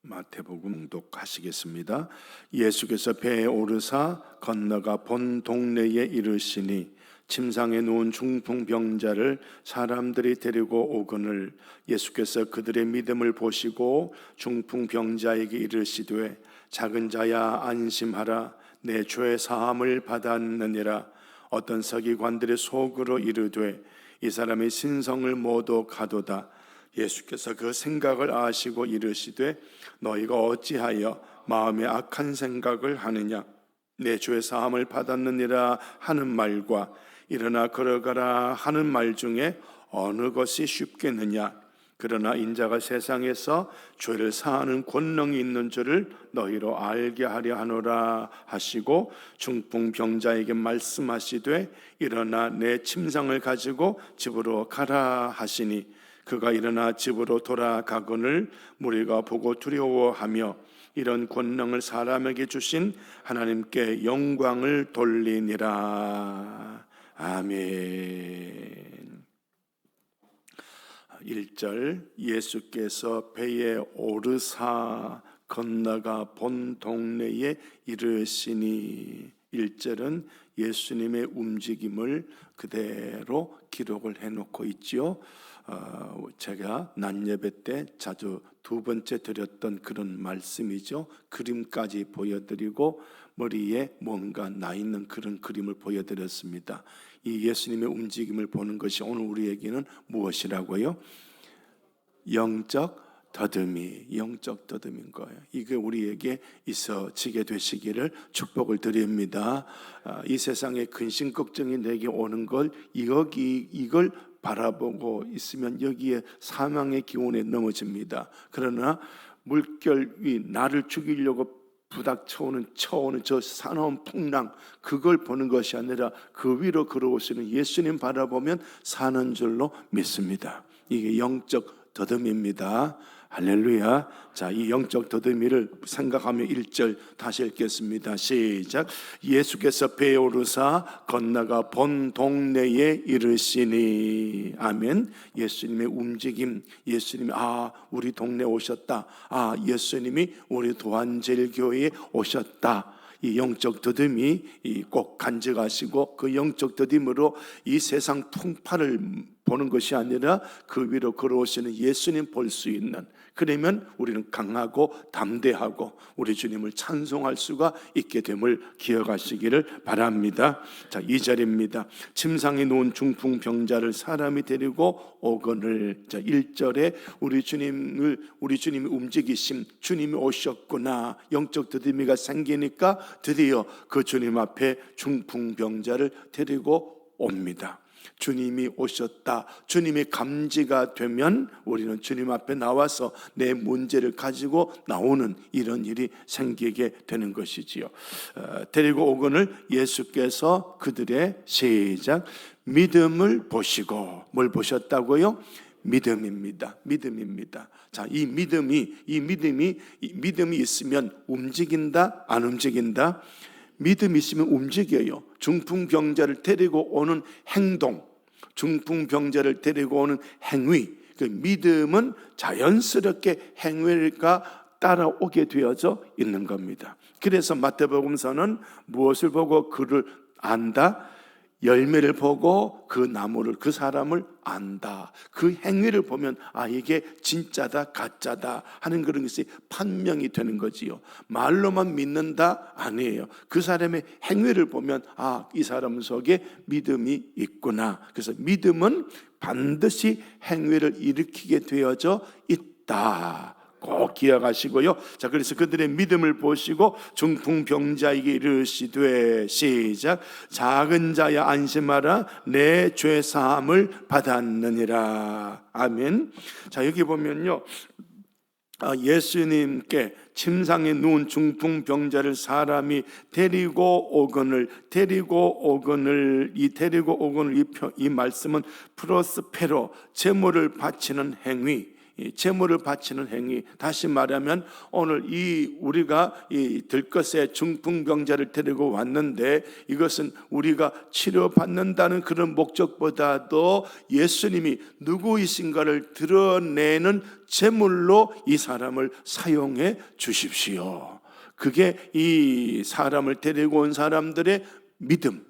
마태복음 봉독하시겠습니다. 예수께서 배에 오르사 건너가 본 동네에 이르시니 침상에 누운 중풍병자를 사람들이 데리고 오거늘 예수께서 그들의 믿음을 보시고 중풍병자에게 이르시되 작은 자야 안심하라 내 죄 사함을 받았느니라. 어떤 서기관들의 속으로 이르되 이 사람의 신성을 모두 가도다. 예수께서 그 생각을 아시고 이르시되 너희가 어찌하여 마음에 악한 생각을 하느냐. 내 죄 사함을 받았느니라 하는 말과 일어나 걸어가라 하는 말 중에 어느 것이 쉽겠느냐. 그러나 인자가 세상에서 죄를 사하는 권능이 있는 줄을 너희로 알게 하려 하노라 하시고 중풍병자에게 말씀하시되 일어나 내 침상을 가지고 집으로 가라 하시니 그가 일어나 집으로 돌아가거늘 무리가 보고 두려워하며 이런 권능을 사람에게 주신 하나님께 영광을 돌리니라. 아멘. 1절 예수께서 배에 오르사 건너가 본 동네에 이르시니 1절은 예수님의 움직임을 그대로 기록을 해놓고 있지요. 제가 낮 예배 때 자주 두 번째 드렸던 그런 말씀이죠. 그림까지 보여드리고 머리에 뭔가 나 있는 그런 그림을 보여드렸습니다. 이 예수님의 움직임을 보는 것이 오늘 우리에게는 무엇이라고요? 영적 더듬인 거예요. 이게 우리에게 있어지게 되시기를 축복을 드립니다. 이 세상에 근심 걱정이 내게 오는 걸 이걸 바라보고 있으면 여기에 사망의 기운에 넘어집니다. 그러나 물결 위 나를 죽이려고 부닥쳐오는 저 사나운 풍랑, 그걸 보는 것이 아니라 그 위로 걸어오시는 예수님 바라보면 사는 줄로 믿습니다. 이게 영적 더듬입니다. 할렐루야. 자, 이 영적 더듬이를 생각하며 1절 다시 읽겠습니다. 시작. 예수께서 배에 오르사 건너가 본 동네에 이르시니. 아멘. 예수님의 움직임, 예수님이 우리 동네에 오셨다. 예수님이 우리 도안제일교회에 오셨다. 이 영적 더듬이 꼭 간직하시고 그 영적 더듬으로 이 세상 풍파를 보는 것이 아니라 그 위로 걸어오시는 예수님 볼 수 있는, 그러면 우리는 강하고 담대하고 우리 주님을 찬송할 수가 있게 됨을 기억하시기를 바랍니다. 자, 2절입니다. 침상에 누운 중풍병자를 사람이 데리고 오거늘. 자, 1절에 우리 주님이 움직이심, 주님이 오셨구나, 영적 더듬이가 생기니까 드디어 그 주님 앞에 중풍병자를 데리고 옵니다. 주님이 오셨다, 주님이 감지가 되면 우리는 주님 앞에 나와서 내 문제를 가지고 나오는 이런 일이 생기게 되는 것이지요. 데리고 오거늘 예수께서 그들의 시작 믿음을 보시고, 뭘 보셨다고요? 믿음입니다. 자, 이 믿음이 있으면 움직인다, 안 움직인다? 믿음이 있으면 움직여요. 중풍병자를 데리고 오는 행동, 중풍병자를 데리고 오는 행위, 그 믿음은 자연스럽게 행위가 따라오게 되어져 있는 겁니다. 그래서 마태복음서는 무엇을 보고 그를 안다? 열매를 보고 그 나무를, 그 사람을 안다. 그 행위를 보면 이게 진짜다 가짜다 하는 그런 것이 판명이 되는 거지요. 말로만 믿는다? 아니에요. 그 사람의 행위를 보면 이 사람 속에 믿음이 있구나. 그래서 믿음은 반드시 행위를 일으키게 되어져 있다. 꼭 기억하시고요. 자, 그래서 그들의 믿음을 보시고 중풍병자에게 이르시되 시작 작은 자야 안심하라 내 죄 사함을 받았느니라. 아멘. 자, 여기 보면요, 예수님께 침상에 누운 중풍병자를 사람이 데리고 오거늘 이 말씀은 프로스페로, 재물을 바치는 행위, 이 제물을 바치는 행위, 다시 말하면 오늘 이 우리가 이 들것에 중풍병자를 데리고 왔는데 이것은 우리가 치료받는다는 그런 목적보다도 예수님이 누구이신가를 드러내는 제물로 이 사람을 사용해 주십시오. 그게 이 사람을 데리고 온 사람들의 믿음.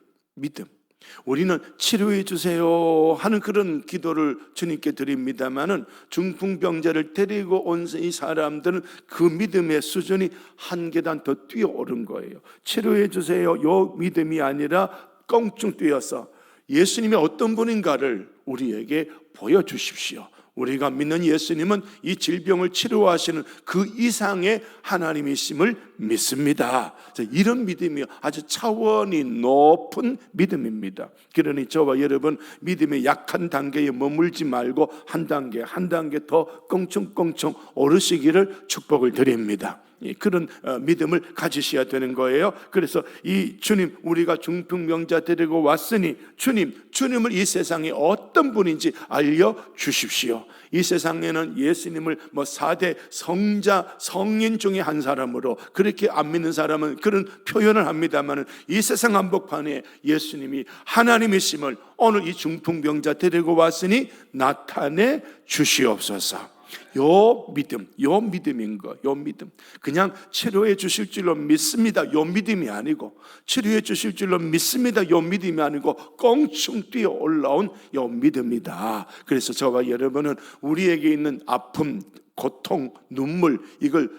우리는 치료해 주세요 하는 그런 기도를 주님께 드립니다마는 중풍병자를 데리고 온 이 사람들은 그 믿음의 수준이 한 계단 더 뛰어오른 거예요. 치료해 주세요 요 믿음이 아니라 껑충 뛰어서 예수님이 어떤 분인가를 우리에게 보여주십시오. 우리가 믿는 예수님은 이 질병을 치료하시는 그 이상의 하나님이심을 믿습니다. 이런 믿음이 아주 차원이 높은 믿음입니다. 그러니 저와 여러분 믿음의 약한 단계에 머물지 말고 한 단계 더 껑충껑충 오르시기를 축복을 드립니다. 그런 믿음을 가지셔야 되는 거예요. 그래서 이 주님, 우리가 중풍병자 데리고 왔으니 주님을 이 세상에 어떤 분인지 알려주십시오. 이 세상에는 예수님을 4대 성자, 성인 중에 한 사람으로, 그렇게 안 믿는 사람은 그런 표현을 합니다만 이 세상 한복판에 예수님이 하나님이심을 오늘 이 중풍병자 데리고 왔으니 나타내 주시옵소서. 요 믿음인 거, 요 믿음. 그냥 치료해 주실 줄로 믿습니다. 요 믿음이 아니고, 치료해 주실 줄로 믿습니다. 요 믿음이 아니고, 껑충 뛰어 올라온 요 믿음이다. 그래서 저와 여러분은 우리에게 있는 아픔, 고통, 눈물, 이걸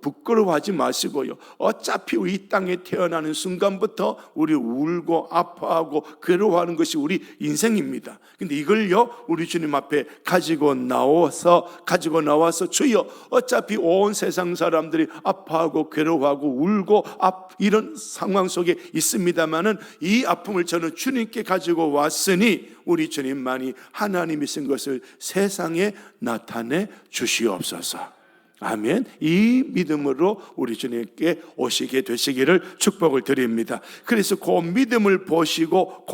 부끄러워하지 마시고요. 어차피 이 땅에 태어나는 순간부터 우리 울고 아파하고 괴로워하는 것이 우리 인생입니다. 근데 이걸요, 우리 주님 앞에 가지고 나와서 주여, 어차피 온 세상 사람들이 아파하고 괴로워하고 울고 이런 상황 속에 있습니다만은 이 아픔을 저는 주님께 가지고 왔으니 우리 주님만이 하나님이신 것을 세상에 나타내 주시옵소서. 아멘. 이 믿음으로 우리 주님께 오시게 되시기를 축복을 드립니다. 그래서 그 믿음을 보시고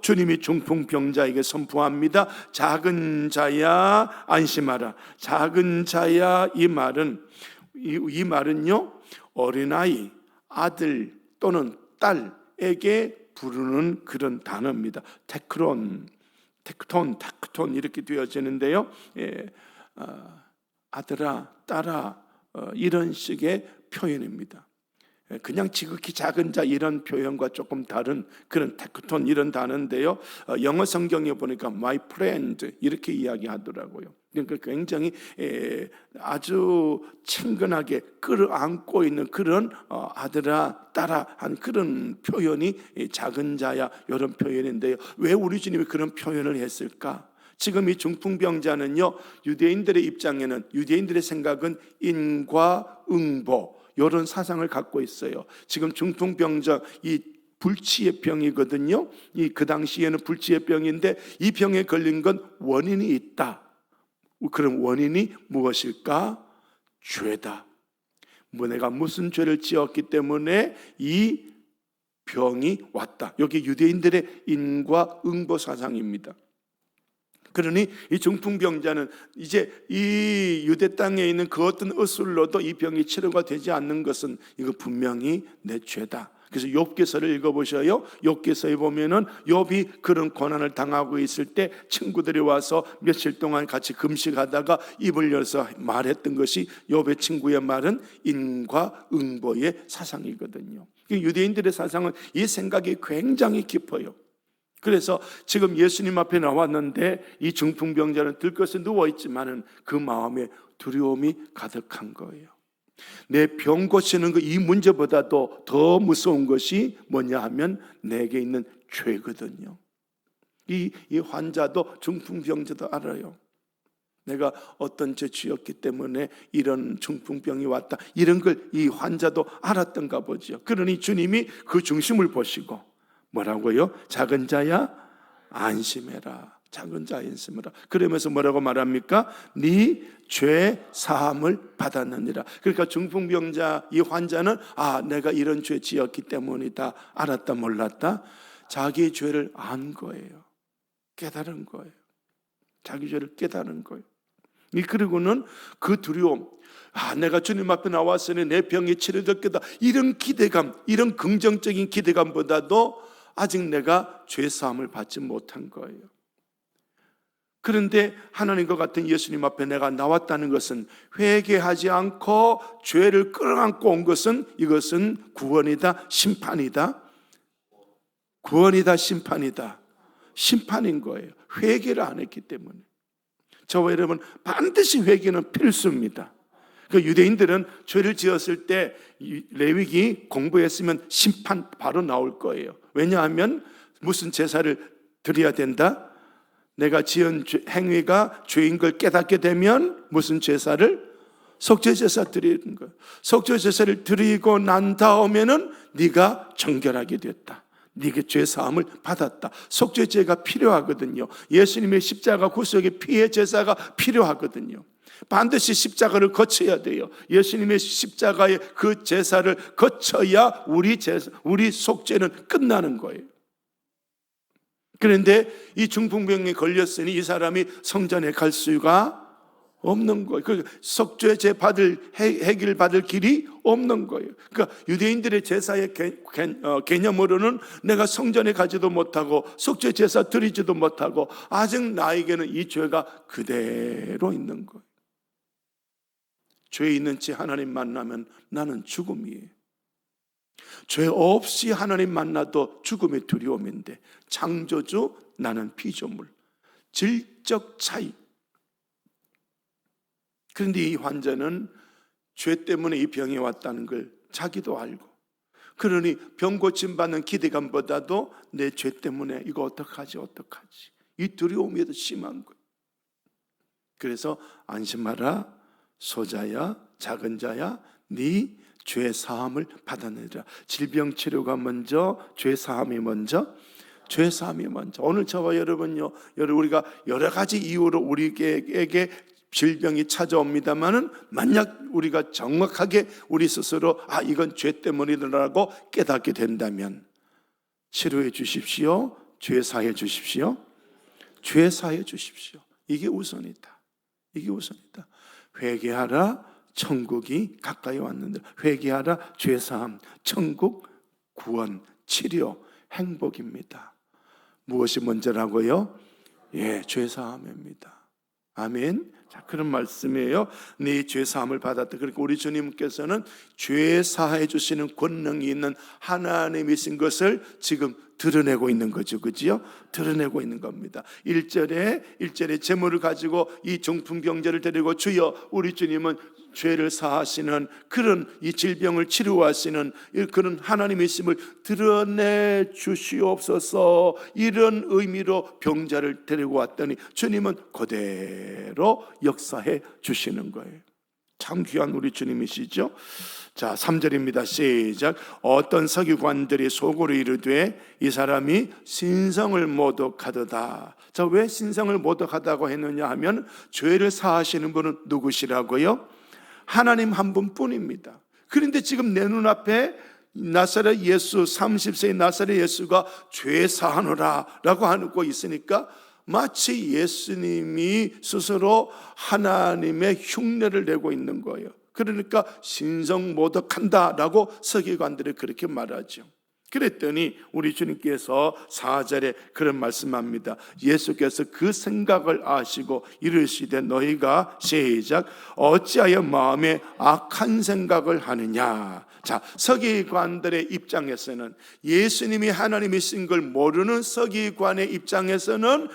주님이 중풍병자에게 선포합니다. 작은 자야 안심하라. 작은 자야, 이 말은요, 어린아이, 아들 또는 딸에게 부르는 그런 단어입니다. 테크톤 이렇게 되어지는데요. 아들아, 딸아, 이런 식의 표현입니다. 그냥 지극히 작은 자 이런 표현과 조금 다른 그런 테크톤 이런 단어인데요. 영어 성경에 보니까 my friend 이렇게 이야기하더라고요. 그러니까 굉장히 아주 친근하게 끌어안고 있는 그런 아들아, 딸아 한 그런 표현이 작은 자야 이런 표현인데요. 왜 우리 주님이 그런 표현을 했을까? 지금 이 중풍병자는요, 유대인들의 입장에는, 유대인들의 생각은 인과응보 이런 사상을 갖고 있어요. 지금 중풍병자, 이 불치의 병이거든요. 그 당시에는 불치의 병인데 이 병에 걸린 건 원인이 있다. 그럼 원인이 무엇일까? 죄다. 내가 무슨 죄를 지었기 때문에 이 병이 왔다. 여기 유대인들의 인과응보 사상입니다. 그러니 이 중풍병자는 이제 이 유대 땅에 있는 그 어떤 의술로도 이 병이 치료가 되지 않는 것은 이거 분명히 내 죄다. 그래서 욥기서를 읽어보셔요. 욥기서에 보면은 욥이 그런 고난을 당하고 있을 때 친구들이 와서 며칠 동안 같이 금식하다가 입을 열어서 말했던 것이 욥의 친구의 말은 인과응보의 사상이거든요. 유대인들의 사상은 이 생각이 굉장히 깊어요. 그래서 지금 예수님 앞에 나왔는데 이 중풍병자는 들것에 누워있지만은 그 마음에 두려움이 가득한 거예요. 내 병 고치는 이 문제보다도 더 무서운 것이 뭐냐 하면 내게 있는 죄거든요. 이 환자도 중풍병자도 알아요. 내가 어떤 죄 지었기 때문에 이런 중풍병이 왔다. 이런 걸 이 환자도 알았던가 보죠. 그러니 주님이 그 중심을 보시고 뭐라고요? 작은 자야 안심해라. 작은 자야 안심해라. 그러면서 뭐라고 말합니까? 네 죄 사함을 받았느니라. 그러니까 중풍병자 이 환자는 내가 이런 죄 지었기 때문이다. 알았다 몰랐다? 자기 죄를 안 거예요. 깨달은 거예요. 자기 죄를 깨달은 거예요. 그리고는 그 두려움, 내가 주님 앞에 나왔으니 내 병이 치료될 거다, 이런 기대감, 이런 긍정적인 기대감보다도 아직 내가 죄사함을 받지 못한 거예요. 그런데 하나님과 같은 예수님 앞에 내가 나왔다는 것은, 회개하지 않고 죄를 끌어안고 온 것은, 이것은 구원이다, 심판이다? 구원이다, 심판이다? 심판인 거예요. 회개를 안 했기 때문에. 저와 여러분, 반드시 회개는 필수입니다. 그 유대인들은 죄를 지었을 때 레위기 공부했으면 심판 바로 나올 거예요. 왜냐하면 무슨 제사를 드려야 된다? 내가 지은 행위가 죄인 걸 깨닫게 되면 무슨 제사를? 속죄제사 드리는 거예요. 속죄제사를 드리고 난 다음에는 네가 정결하게 됐다, 네가 죄사함을 받았다. 속죄제가 필요하거든요. 예수님의 십자가 구속의 피의 제사가 필요하거든요. 반드시 십자가를 거쳐야 돼요. 예수님의 십자가의 그 제사를 거쳐야 우리 속죄는 끝나는 거예요. 그런데 이 중풍병에 걸렸으니 이 사람이 성전에 갈 수가 없는 거예요. 그러니까 속죄제 해결 받을 길이 없는 거예요. 그러니까 유대인들의 제사의 개념으로는 내가 성전에 가지도 못하고 속죄 제사 드리지도 못하고 아직 나에게는 이 죄가 그대로 있는 거예요. 죄 있는 채 하나님 만나면 나는 죽음이에요. 죄 없이 하나님 만나도 죽음의 두려움인데, 창조주, 나는 피조물, 질적 차이. 그런데 이 환자는 죄 때문에 이 병이 왔다는 걸 자기도 알고, 그러니 병 고침받는 기대감보다도 내 죄 때문에 이거 어떡하지 이 두려움이 더 심한 거예요. 그래서 안심하라 소자야 작은 자야, 네 죄 사함을 받아내리라. 질병 치료가 먼저, 죄 사함이 먼저. 죄 사함이 먼저. 오늘 저와 여러분요, 우리가 여러 가지 이유로 우리에게 질병이 찾아옵니다만은, 만약 우리가 정확하게 우리 스스로 이건 죄 때문이라고 깨닫게 된다면 치료해 주십시오. 죄 사해 주십시오. 죄 사해 주십시오. 이게 우선이다. 이게 우선이다. 회개하라, 천국이 가까이 왔는데. 회개하라, 죄사함, 천국, 구원, 치료, 행복입니다. 무엇이 먼저라고요? 죄사함입니다. 아멘. 자, 그런 말씀이에요. 네 죄사함을 받았다. 그러니까 우리 주님께서는 죄사해 주시는 권능이 있는 하나님이신 것을 지금 드러내고 있는 거죠. 그지요? 드러내고 있는 겁니다. 1절에 재물을 가지고 이 중풍병자를 데리고 주여, 우리 주님은 죄를 사하시는 그런 이 질병을 치료하시는 그런 하나님이심을 드러내 주시옵소서, 이런 의미로 병자를 데리고 왔더니 주님은 그대로 역사해 주시는 거예요. 참 귀한 우리 주님이시죠. 자, 3절입니다. 시작. 어떤 서기관들이 속으로 이르되 이 사람이 신성을 모독하도다. 자, 왜 신성을 모독하다고 했느냐 하면, 죄를 사하시는 분은 누구시라고요? 하나님 한 분뿐입니다. 그런데 지금 내 눈앞에 나사렛 예수, 30세의 나사렛 예수가 죄 사하노라 라고 하고 있으니까 마치 예수님이 스스로 하나님의 흉내를 내고 있는 거예요. 그러니까 신성모독한다라고 서기관들이 그렇게 말하죠. 그랬더니 우리 주님께서 4절에 그런 말씀합니다. 예수께서 그 생각을 아시고 이르시되 너희가 시작 어찌하여 마음에 악한 생각을 하느냐. 자, 서기관들의 입장에서는, 예수님이 하나님이신 걸 모르는 서기관의 입장에서는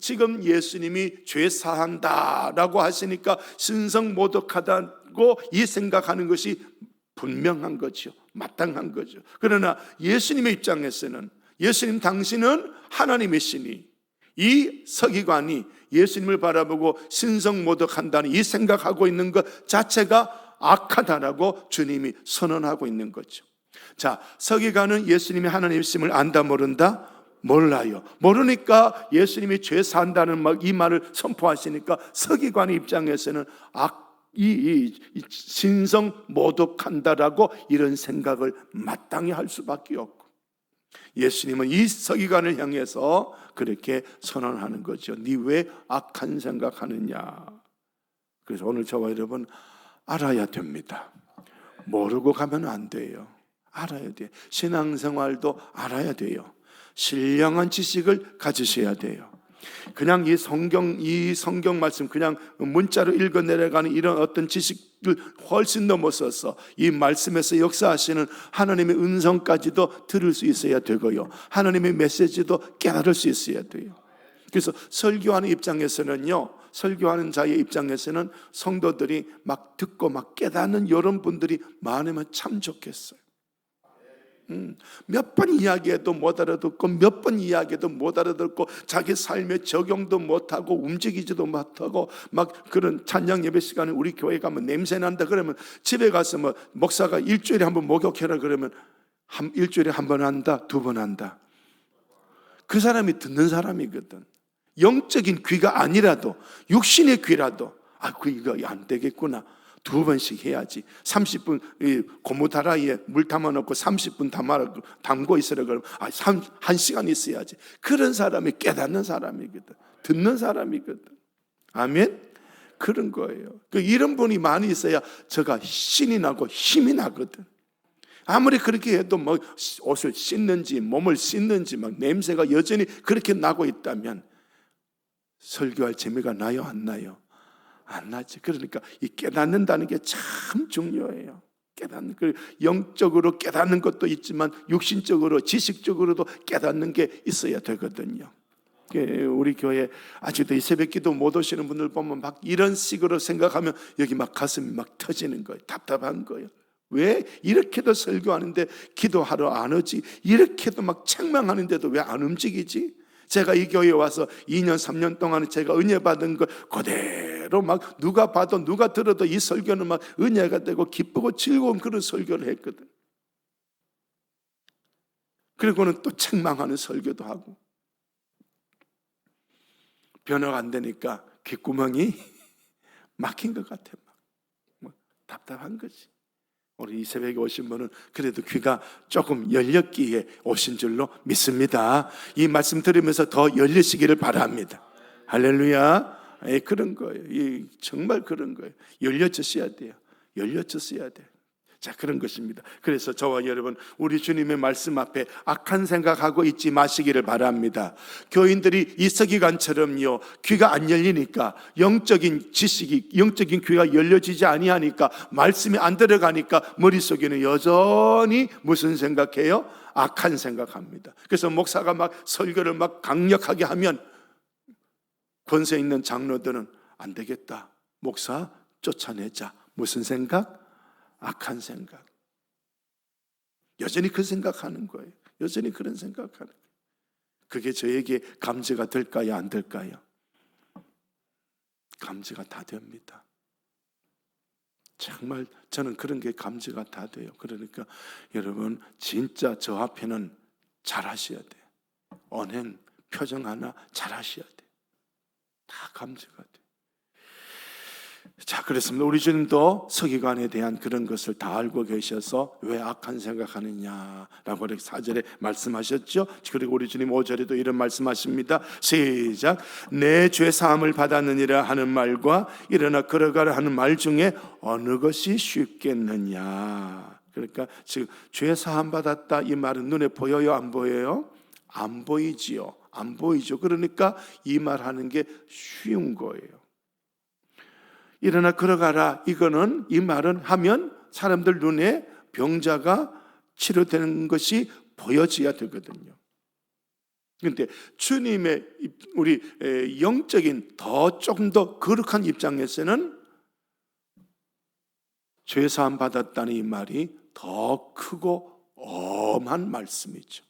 지금 예수님이 죄 사한다라고 하시니까 신성모독하다고 이 생각하는 것이 분명한 거죠. 마땅한 거죠. 그러나 예수님의 입장에서는, 예수님 당신은 하나님이시니 이 서기관이 예수님을 바라보고 신성모독한다는 이 생각하고 있는 것 자체가 악하다라고 주님이 선언하고 있는 거죠. 자, 서기관은 예수님이 하나님이심을 안다 모른다? 몰라요. 모르니까 예수님이 죄 산다는 이 말을 선포하시니까 서기관의 입장에서는 신성 모독한다라고 이런 생각을 마땅히 할 수밖에 없고, 예수님은 이 서기관을 향해서 그렇게 선언하는 거죠. 네 왜 악한 생각하느냐. 그래서 오늘 저와 여러분 알아야 됩니다. 모르고 가면 안 돼요. 알아야 돼요. 신앙생활도 알아야 돼요. 신령한 지식을 가지셔야 돼요. 그냥 이 성경 말씀 그냥 문자로 읽어 내려가는 이런 어떤 지식을 훨씬 넘어서서 이 말씀에서 역사하시는 하나님의 음성까지도 들을 수 있어야 되고요. 하나님의 메시지도 깨달을 수 있어야 돼요. 그래서 설교하는 입장에서는요, 설교하는 자의 입장에서는 성도들이 막 듣고 막 깨닫는 이런 분들이 많으면 참 좋겠어요. 몇 번 이야기해도 못 알아듣고 몇 번 이야기해도 못 알아듣고 자기 삶에 적용도 못하고 움직이지도 못하고 막 그런 찬양 예배 시간에 우리 교회 가면 냄새 난다 그러면 집에 가서 뭐 목사가 일주일에 한 번 목욕해라 그러면 일주일에 한 번 한다, 두 번 한다. 그 사람이 듣는 사람이거든. 영적인 귀가 아니라도 육신의 귀라도 이거 안 되겠구나. 두 번씩 해야지. 30분 고무 다라이에 물 담아놓고 30분 담고 있으라 그러면 1시간 있어야지. 그런 사람이 깨닫는 사람이거든. 듣는 사람이거든. 아멘? 그런 거예요. 이런 분이 많이 있어야 저가 신이 나고 힘이 나거든. 아무리 그렇게 해도 뭐 옷을 씻는지 몸을 씻는지 막 냄새가 여전히 그렇게 나고 있다면 설교할 재미가 나요, 안 나요? 안 나지. 그러니까 이 깨닫는다는 게 참 중요해요. 깨닫는, 영적으로 깨닫는 것도 있지만 육신적으로 지식적으로도 깨닫는 게 있어야 되거든요. 우리 교회 아직도 이 새벽기도 못 오시는 분들 보면 막 이런 식으로 생각하면 여기 막 가슴이 막 터지는 거예요. 답답한 거예요. 왜 이렇게도 설교하는데 기도하러 안 오지? 이렇게도 막 책망하는데도 왜 안 움직이지? 제가 이 교회에 와서 2년 3년 동안 제가 은혜 받은 거 그대로 막 누가 봐도 누가 들어도 이 설교는 막 은혜가 되고 기쁘고 즐거운 그런 설교를 했거든. 그리고는 또 책망하는 설교도 하고 변화가 안 되니까 귓구멍이 막힌 것 같아. 막 답답한 거지. 우리 이 새벽에 오신 분은 그래도 귀가 조금 열렸기에 오신 줄로 믿습니다. 이 말씀 들으면서 더 열리시기를 바랍니다. 할렐루야. 그런 거예요. 정말 그런 거예요. 열려졌어야 돼요. 열려졌어야 돼요. 자, 그런 것입니다. 그래서 저와 여러분 우리 주님의 말씀 앞에 악한 생각하고 있지 마시기를 바랍니다. 교인들이 이 서기관처럼요, 귀가 안 열리니까 영적인 지식이, 영적인 귀가 열려지지 아니하니까 말씀이 안 들어가니까 머릿속에는 여전히 무슨 생각해요? 악한 생각합니다. 그래서 목사가 막 설교를 막 강력하게 하면 권세 있는 장로들은 안 되겠다, 목사 쫓아내자. 무슨 생각? 악한 생각. 여전히 그 생각하는 거예요. 여전히 그런 생각하는 거예요. 그게 저에게 감지가 될까요? 안 될까요? 감지가 다 됩니다. 정말 저는 그런 게 감지가 다 돼요. 그러니까 여러분 진짜 저 앞에는 잘하셔야 돼요. 언행, 표정 하나 잘하셔야 돼요. 다 감지가 돼요. 자, 그렇습니다. 우리 주님도 서기관에 대한 그런 것을 다 알고 계셔서 왜 악한 생각하느냐라고 4절에 말씀하셨죠. 그리고 우리 주님 5절에도 이런 말씀하십니다. 시작. 내 죄 사함을 받았느니라 하는 말과 일어나 걸어가라 하는 말 중에 어느 것이 쉽겠느냐. 그러니까 지금 죄 사함 받았다 이 말은 눈에 보여요, 안 보여요? 안 보이지요. 안 보이죠. 그러니까 이 말하는 게 쉬운 거예요. 일어나 걸어가라, 이거는, 이 말은 하면 사람들 눈에 병자가 치료되는 것이 보여져야 되거든요. 그런데 주님의 우리 영적인 조금 더 거룩한 입장에서는 죄사함 받았다는 이 말이 더 크고 엄한 말씀이죠.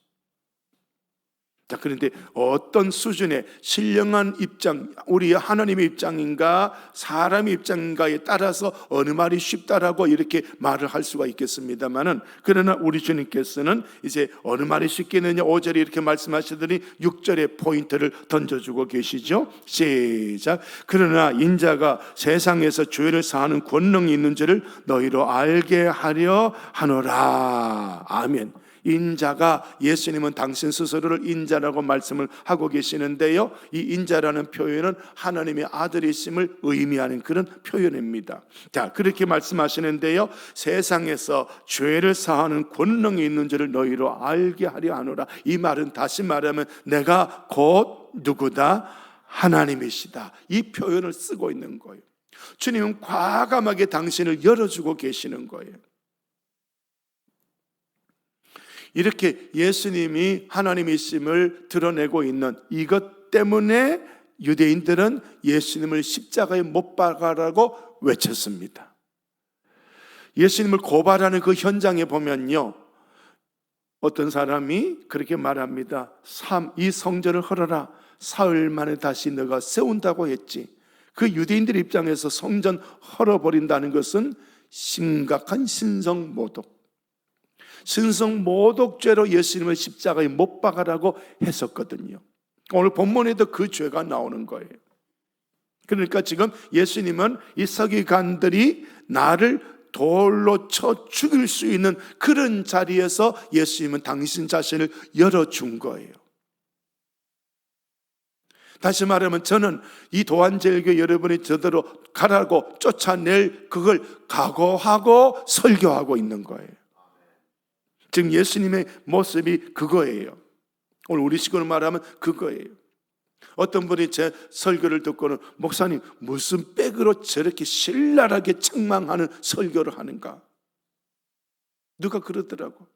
자, 그런데 어떤 수준의 신령한 입장, 우리 하나님의 입장인가 사람의 입장인가에 따라서 어느 말이 쉽다라고 이렇게 말을 할 수가 있겠습니다만은, 그러나 우리 주님께서는 이제 어느 말이 쉽겠느냐 5절에 이렇게 말씀하시더니 6절에 포인트를 던져주고 계시죠. 시작. 그러나 인자가 세상에서 죄를 사하는 권능이 있는 줄을 너희로 알게 하려 하노라. 아멘. 인자가, 예수님은 당신 스스로를 인자라고 말씀을 하고 계시는데요, 이 인자라는 표현은 하나님의 아들이심을 의미하는 그런 표현입니다. 자, 그렇게 말씀하시는데요, 세상에서 죄를 사하는 권능이 있는 줄을 너희로 알게 하려 하노라. 이 말은 다시 말하면 내가 곧 누구다? 하나님이시다. 이 표현을 쓰고 있는 거예요. 주님은 과감하게 당신을 열어주고 계시는 거예요. 이렇게 예수님이 하나님이심을 드러내고 있는 이것 때문에 유대인들은 예수님을 십자가에 못 박아라고 외쳤습니다. 예수님을 고발하는 그 현장에 보면요, 어떤 사람이 그렇게 말합니다. 이 성전을 헐어라. 사흘 만에 다시 너가 세운다고 했지. 그 유대인들 입장에서 성전 헐어버린다는 것은 심각한 신성모독, 신성모독죄로 예수님을 십자가에 못 박아라고 했었거든요. 오늘 본문에도 그 죄가 나오는 거예요. 그러니까 지금 예수님은 이 서기관들이 나를 돌로 쳐 죽일 수 있는 그런 자리에서 예수님은 당신 자신을 열어준 거예요. 다시 말하면 저는 이 도안제일교회 여러분이 저대로 가라고 쫓아낼 그걸 각오하고 설교하고 있는 거예요. 지금 예수님의 모습이 그거예요. 오늘 우리 식으로 말하면 그거예요. 어떤 분이 제 설교를 듣고는 목사님 무슨 백으로 저렇게 신랄하게 책망하는 설교를 하는가? 누가 그러더라고.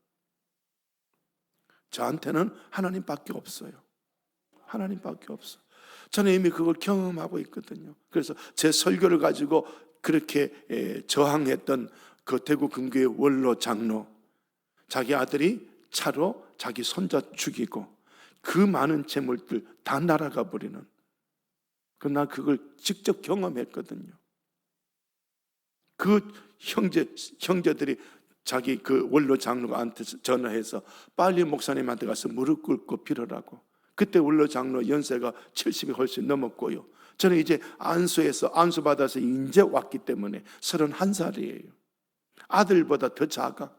저한테는 하나님밖에 없어요. 하나님밖에 없어. 저는 이미 그걸 경험하고 있거든요. 그래서 제 설교를 가지고 그렇게 저항했던 그 대구 근교의 원로 장로, 자기 아들이 차로 자기 손자 죽이고 그 많은 재물들 다 날아가 버리는, 난 그걸 직접 경험했거든요. 그 형제들이 자기 그 원로 장로한테 전화해서 빨리 목사님한테 가서 무릎 꿇고 빌어라고. 그때 원로 장로 연세가 70이 훨씬 넘었고요. 저는 이제 안수받아서 이제 왔기 때문에 31살이에요. 아들보다 더 작아.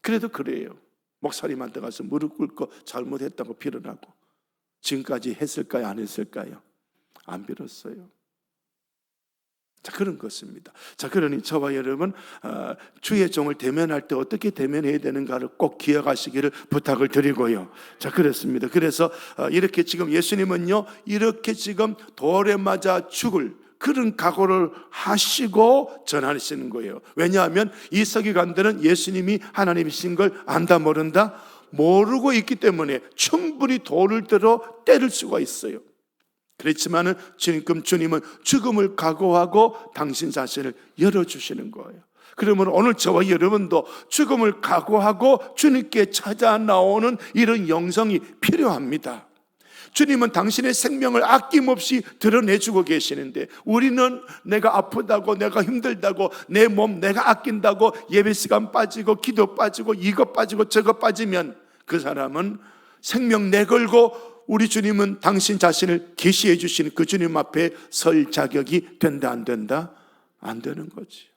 그래도 그래요. 목사님한테 가서 무릎 꿇고 잘못했다고 빌어라고. 지금까지 했을까요? 안 했을까요? 안 빌었어요. 자, 그런 것입니다. 자, 그러니 저와 여러분, 주의 종을 대면할 때 어떻게 대면해야 되는가를 꼭 기억하시기를 부탁을 드리고요. 자, 그렇습니다. 그래서 이렇게 지금 예수님은요, 이렇게 지금 돌에 맞아 죽을 그런 각오를 하시고 전하시는 거예요. 왜냐하면 이 서기관들은 예수님이 하나님이신 걸 안다 모른다? 모르고 있기 때문에 충분히 돌을 들어 때릴 수가 있어요. 그렇지만은 주님은 죽음을 각오하고 당신 자신을 열어주시는 거예요. 그러면 오늘 저와 여러분도 죽음을 각오하고 주님께 찾아 나오는 이런 영성이 필요합니다. 주님은 당신의 생명을 아낌없이 드러내주고 계시는데, 우리는 내가 아프다고, 내가 힘들다고, 내 몸 내가 아낀다고 예배 시간 빠지고 기도 빠지고 이것 빠지고 저것 빠지면 그 사람은 생명 내걸고 우리 주님은 당신 자신을 계시해 주시는 그 주님 앞에 설 자격이 된다 안 된다? 안 되는 거지.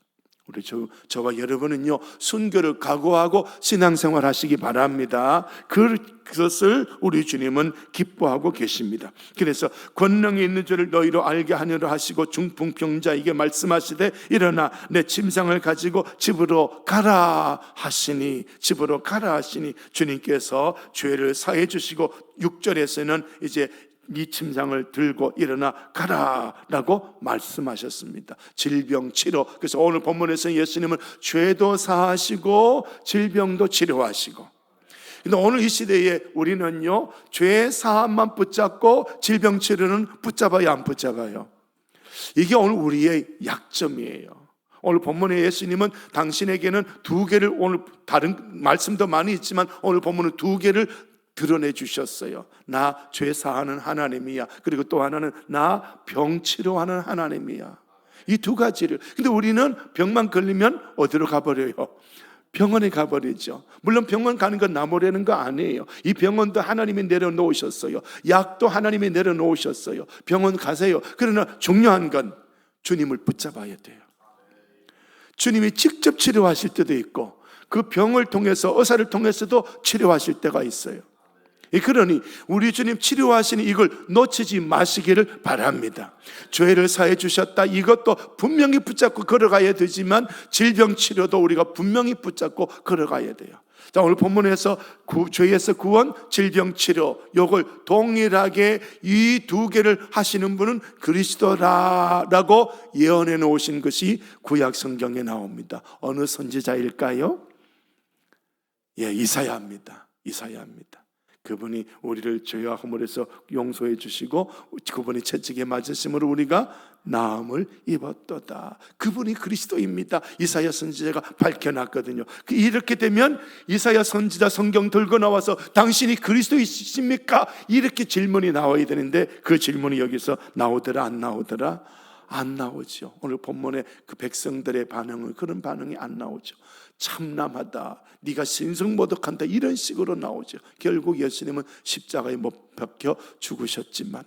우리 저와 여러분은요, 순교를 각오하고 신앙생활 하시기 바랍니다. 그것을 우리 주님은 기뻐하고 계십니다. 그래서 권능이 있는 줄을 너희로 알게 하느라 하시고 중풍병자에게 말씀하시되 일어나 내 침상을 가지고 집으로 가라 하시니, 집으로 가라 하시니 주님께서 죄를 사해 주시고 6절에서는 이제 이 침상을 들고 일어나 가라라고 말씀하셨습니다. 질병 치료. 그래서 오늘 본문에서 예수님은 죄도 사하시고 질병도 치료하시고. 근데 오늘 이 시대에 우리는요, 죄 사함만 붙잡고 질병 치료는 붙잡아야 안 붙잡아요? 이게 오늘 우리의 약점이에요. 오늘 본문에 예수님은 당신에게는 2개를, 오늘 다른 말씀도 많이 있지만 오늘 본문은 2개를 드러내 주셨어요. 나 죄 사하는 하나님이야. 그리고 또 하나는 나 병 치료하는 하나님이야. 이 2가지를. 근데 우리는 병만 걸리면 어디로 가버려요? 병원에 가버리죠. 물론 병원 가는 건 나 모르는 거 아니에요. 이 병원도 하나님이 내려놓으셨어요. 약도 하나님이 내려놓으셨어요. 병원 가세요. 그러나 중요한 건 주님을 붙잡아야 돼요. 주님이 직접 치료하실 때도 있고, 그 병을 통해서, 의사를 통해서도 치료하실 때가 있어요. 그러니 우리 주님 치료하시는 이걸 놓치지 마시기를 바랍니다. 죄를 사해 주셨다, 이것도 분명히 붙잡고 걸어가야 되지만 질병 치료도 우리가 분명히 붙잡고 걸어가야 돼요. 자, 오늘 본문에서 죄에서 구원, 질병 치료, 요걸 동일하게 이 두 개를 하시는 분은 그리스도라라고 예언해 놓으신 것이 구약 성경에 나옵니다. 어느 선지자일까요? 이사야입니다. 이사야입니다. 그분이 우리를 죄와 허물에서 용서해 주시고 그분이 채찍에 맞으심으로 우리가 나음을 입었도다. 그분이 그리스도입니다. 이사야 선지자가 밝혀놨거든요. 이렇게 되면 이사야 선지자 성경 들고 나와서 당신이 그리스도이십니까? 이렇게 질문이 나와야 되는데 그 질문이 여기서 나오더라 안 나오더라? 안 나오죠. 오늘 본문에 그 백성들의 반응은 그런 반응이 안 나오죠. 참남하다, 네가 신성모독한다, 이런 식으로 나오죠. 결국 예수님은 십자가에 못 박혀 죽으셨지만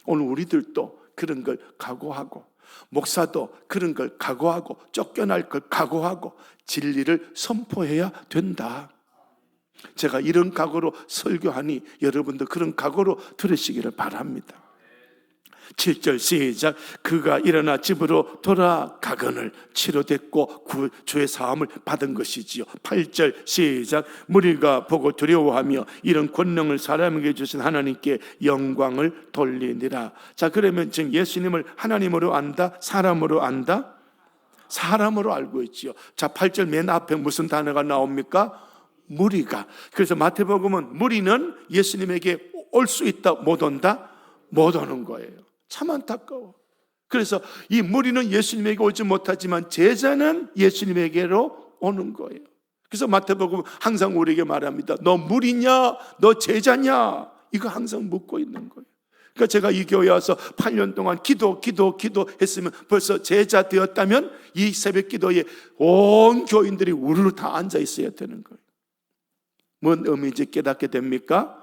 오늘 우리들도 그런 걸 각오하고, 목사도 그런 걸 각오하고, 쫓겨날 걸 각오하고 진리를 선포해야 된다. 제가 이런 각오로 설교하니 여러분도 그런 각오로 들으시기를 바랍니다. 7절 시작. 그가 일어나 집으로 돌아가거늘 치료됐고 주의 사함을 받은 것이지요. 8절 시작. 무리가 보고 두려워하며 이런 권능을 사람에게 주신 하나님께 영광을 돌리니라. 자, 그러면 지금 예수님을 하나님으로 안다, 사람으로 안다? 사람으로 알고 있지요. 자, 8절 맨 앞에 무슨 단어가 나옵니까? 무리가. 그래서 마태복음은 무리는 예수님에게 올 수 있다, 못 온다? 못 오는 거예요. 참 안타까워. 그래서 이 무리는 예수님에게 오지 못하지만 제자는 예수님에게로 오는 거예요. 그래서 마태복음 항상 우리에게 말합니다. 너 무리냐? 너 제자냐? 이거 항상 묻고 있는 거예요. 그러니까 제가 이 교회에 와서 8년 동안 기도 했으면 벌써 제자 되었다면 이 새벽 기도에 온 교인들이 우르르 다 앉아 있어야 되는 거예요. 뭔 의미인지 깨닫게 됩니까?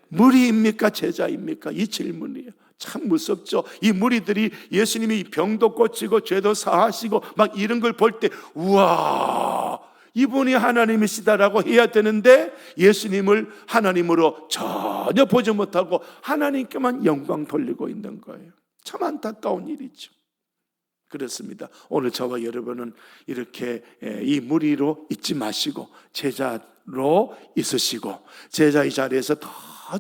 무리입니까? 제자입니까? 이 질문이에요. 참 무섭죠. 이 무리들이 예수님이 병도 고치고 죄도 사하시고 막 이런 걸 볼 때 우와, 이분이 하나님이시다라고 해야 되는데 예수님을 하나님으로 전혀 보지 못하고 하나님께만 영광 돌리고 있는 거예요. 참 안타까운 일이죠. 그렇습니다. 오늘 저와 여러분은 이렇게 이 무리로 있지 마시고 제자로 있으시고 제자의 자리에서 더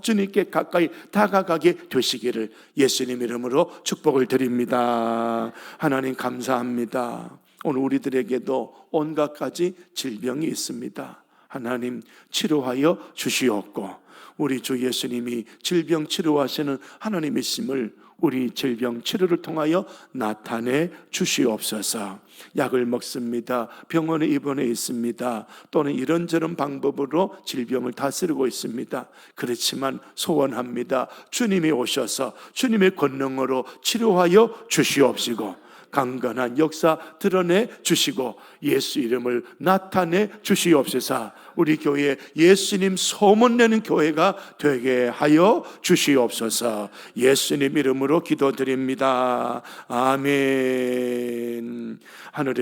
주님께 가까이 다가가게 되시기를 예수님 이름으로 축복을 드립니다. 하나님 감사합니다. 오늘 우리들에게도 온갖 가지 질병이 있습니다. 하나님 치료하여 주시옵고 우리 주 예수님이 질병 치료하시는 하나님이심을 우리 질병 치료를 통하여 나타내 주시옵소서. 약을 먹습니다. 병원에 입원해 있습니다. 또는 이런저런 방법으로 질병을 다스리고 있습니다. 그렇지만 소원합니다. 주님이 오셔서 주님의 권능으로 치료하여 주시옵시고 강건한 역사 드러내 주시고 예수 이름을 나타내 주시옵소서. 우리 교회 예수님 소문내는 교회가 되게 하여 주시옵소서. 예수님 이름으로 기도드립니다. 아멘. 하늘에